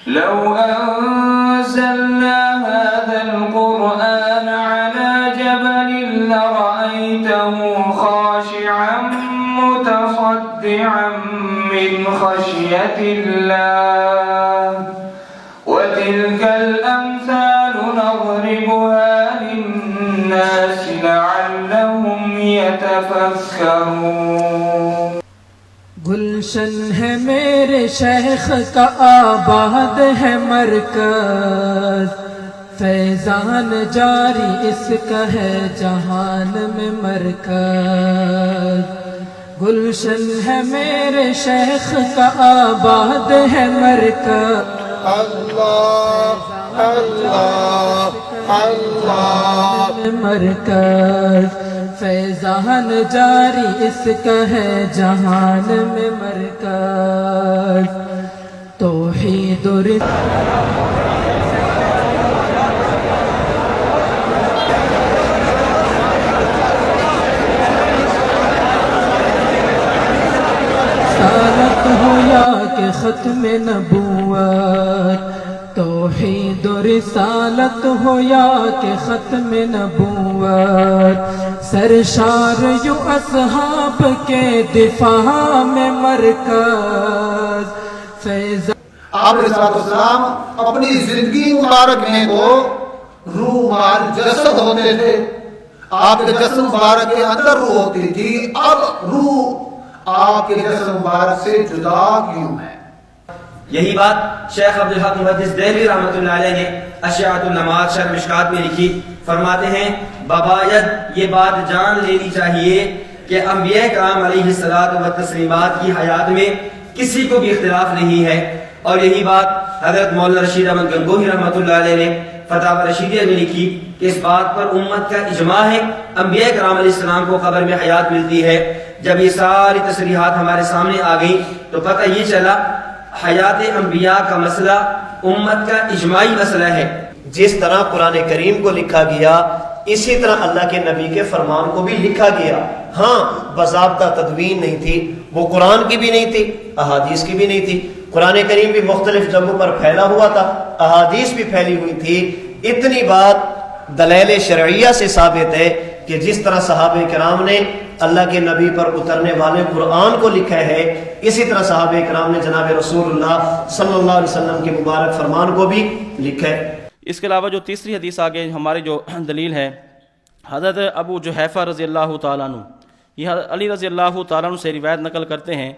لو أنزلنا هذا القرآن على جبل لرأيته خاشعا متصدعا من خشية الله وتلك الأمثال نضربها للناس لعلهم يتفكرون. گلشن ہے میرے شیخ کا آباد ہے مرکز، فیضان جاری اس کا ہے جہان میں مرکز. گلشن ہے میرے شیخ کا آباد ہے مرکز. اللہ اللہ اللہ مرکز، فیضان جاری اس کا ہے جہان میں مرکز. توحید و رسالت ہو یا کہ ختم نبوت، توحید و رسالت ہو یا کہ ختم نبوت، سرشار یوں اصحاب کے دفاع میں مرکز. فیض آپ علیہ السلام اپنی زندگی مبارک میں تو روح مال جسد ہوتے تھے، آپ کے جسد مبارک کے اندر روح ہوتی تھی، اب روح آپ کے جسد مبارک سے جدا کیوں ہے؟ یہی بات شیخ عبدالحق محدث دہلوی رحمۃ اللہ علیہ نے اشاعت النماز شرح مشکات میں لکھی. فرماتے ہیں بباید یہ بات جان لینی چاہیے کہ انبیاء کرام علیہ الصلوۃ والتسلیمات کی حیات میں کسی کو بھی اختلاف نہیں ہے، اور یہی بات حضرت مولانا رشید احمد گنگوہی رحمۃ اللہ علیہ نے فتاوی رشیدیہ میں لکھی کہ اس بات پر امت کا اجماع ہے انبیاء کرام علیہ السلام کو قبر میں حیات ملتی ہے. جب یہ ساری تصریحات ہمارے سامنے آ گئیں تو پتہ یہ چلا حیات انبیاء کا مسئلہ امت کا اجماعی مسئلہ ہے. جس طرح قرآن کریم کو لکھا گیا اسی طرح اللہ کے نبی کے فرمان کو بھی لکھا گیا. ہاں باضابطہ تدوین نہیں تھی، وہ قرآن کی بھی نہیں تھی، احادیث کی بھی نہیں تھی. قرآن کریم بھی مختلف جگہوں پر پھیلا ہوا تھا، احادیث بھی پھیلی ہوئی تھی. اتنی بات دلائل شرعیہ سے ثابت ہے کہ جس طرح صحابہ کرام نے اللہ کے نبی پر اترنے والے قرآن کو لکھا ہے، اسی طرح صحابہ کرام نے جناب رسول اللہ صلی اللہ علیہ وسلم کے مبارک فرمان کو بھی لکھا ہے. اس کے علاوہ جو تیسری حدیث آگے ہماری جو دلیل ہے، حضرت ابو جحیفہ رضی اللہ تعالیٰ عنہ، یہ علی رضی اللہ تعالیٰ عنہ سے روایت نقل کرتے ہیں.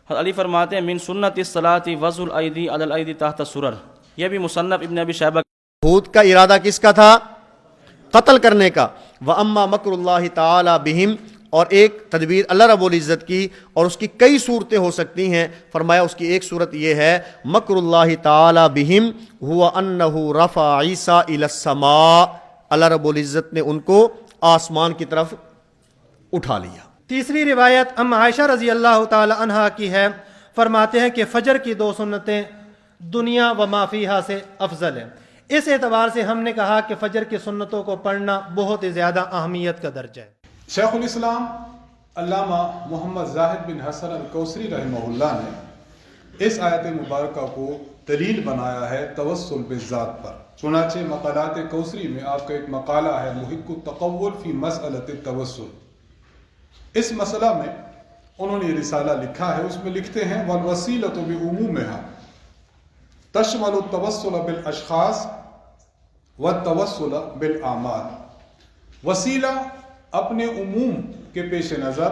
حضرت علی فرماتے ہیں من سنت الصلاۃ وضع الایدی علی الایدی تحت السرر. یہ بھی مصنف ابن ابی شیبہ. ہود کا ارادہ کس کا تھا؟ قتل کرنے کا. وَأَمَّا مَكْرُ اللَّهِ تَعَالَى بِهِمْ، اور ایک تدبیر اللہ رب العزت کی، اور اس کی کئی صورتیں ہو سکتی ہیں. فرمایا اس کی ایک صورت یہ ہے مکر اللہ تعالی بہم هو انہ رفع عیسیٰ الی السماء، اللہ رب العزت نے ان کو آسمان کی طرف اٹھا لیا. تیسری روایت ام عائشہ رضی اللہ تعالی عنہا کی ہے. فرماتے ہیں کہ فجر کی 2 سنتیں دنیا و ما فیہا سے افضل ہیں. اس اعتبار سے ہم نے کہا کہ فجر کی سنتوں کو پڑھنا بہت ہی زیادہ اہمیت کا درجہ ہے. شیخ الاسلام علامہ محمد زاہد بن حسن الکوثری رحمہ اللہ نے اس آیت مبارکہ کو دلیل بنایا ہے توسل بالذات پر. چنانچہ مقالات کوثری میں آپ کا ایک مقالہ ہے محق التقول فی مسئلۃ التوسل. اس مسئلہ میں انہوں نے رسالہ لکھا ہے، اس میں لکھتے ہیں والوسیلۃ بعمومها تشمل التوسل بالاشخاص والتوسل بالاعمال. وسیلہ اپنے عموم کے پیش نظر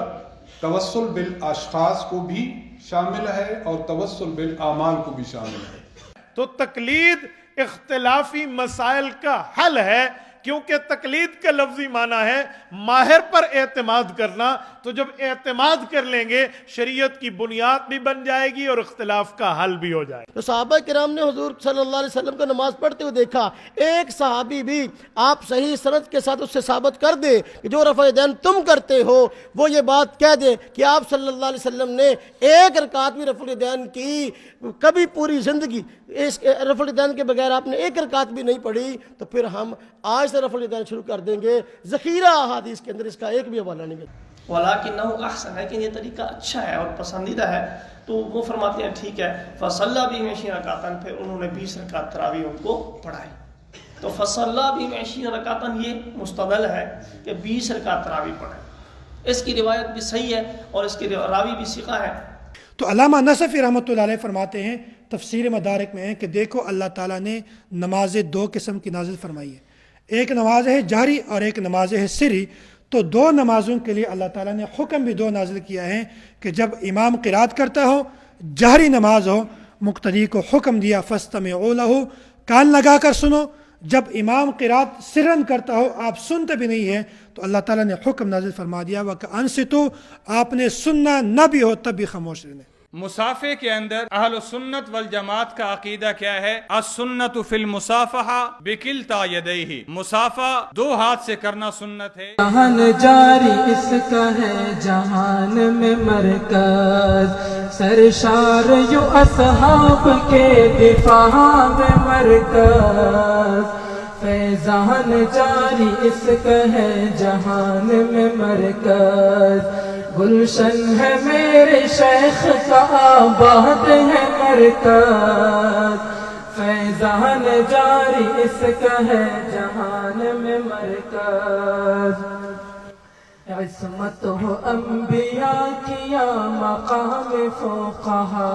توسل بالاشخاص کو بھی شامل ہے اور توسل بالاعمال کو بھی شامل ہے. تو تقلید اختلافی مسائل کا حل ہے، کیونکہ تقلید کا لفظی معنی ہے ماہر پر اعتماد کرنا. تو جب اعتماد کر لیں گے شریعت کی بنیاد بھی بن جائے گی اور اختلاف کا حل بھی ہو جائے گا. تو صحابہ کرام نے حضور صلی اللہ علیہ وسلم کو نماز پڑھتے ہوئے دیکھا. ایک صحابی بھی آپ صحیح سند کے ساتھ اس سے ثابت کر دے کہ جو رفع دین تم کرتے ہو، وہ یہ بات کہہ دے کہ آپ صلی اللہ علیہ وسلم نے ایک رکعت بھی رفع دین کی، کبھی پوری زندگی اس رفع دین کے بغیر آپ نے ایک رکعت بھی نہیں پڑھی، تو پھر ہم آج سے رفع دین شروع کر دیں گے. ذخیرہ احادیث کے اندر اس کا ایک بھی حوالہ نہیں ہے. وَلَكِنَّهُ أَحْسَنَ، لیکن یہ طریقہ اچھا ہے اور پسندیدہ ہے. تو وہ فرماتے ہیں ٹھیک ہے. فَصَلَّى بِهِمْ 20 رکعتاً، پھر انہوں نے 20 رکعت تراویح ان کو پڑھائی. تو فَصَلَّى بِهِمْ 20 رکعتاً یہ مستدل ہے کہ 20 رکعت تراویح پڑھیں. اس کی روایت بھی صحیح ہے اور اس کی راوی بھی ثقہ ہے. تو علامہ نصفی رحمۃ اللہ علیہ فرماتے ہیں تفسیر مدارک میں کہ دیکھو اللہ تعالیٰ نے نمازیں 2 قسم کی نازل فرمائی ہے. ایک نماز ہے جہری اور ایک نماز ہے سری. تو 2 نمازوں کے لیے اللہ تعالیٰ نے حکم بھی 2 نازل کیا ہے کہ جب امام قرات کرتا ہو، جہری نماز ہو، مقتدی کو حکم دیا فاستمعوا لہ، کان لگا کر سنو. جب امام قرات سرن کرتا ہو، آپ سنتے بھی نہیں ہیں، تو اللہ تعالیٰ نے حکم نازل فرما دیا وَانصتوا، آپ نے سننا نہ بھی ہو تب بھی خاموش رہنے. مسافے کے اندر اہل سنت والجماعت کا عقیدہ کیا ہے؟ السنت فی المصافحہ بکلتا یدیہ، مصافحہ 2 ہاتھ سے کرنا سنت ہے. جہان جاری اس کا ہے جہان میں مرکز، سرشار یو اصحاب کے دفاع میں مرکز. فیضان جاری اس کا ہے جہان میں مرکز، گلشن ہے میرے شیخ کا آباد ہے مرکز. فیضان جاری اس کا ہے جہان میں مرکز. عصمت ہو انبیاء کیا مقام فقہا.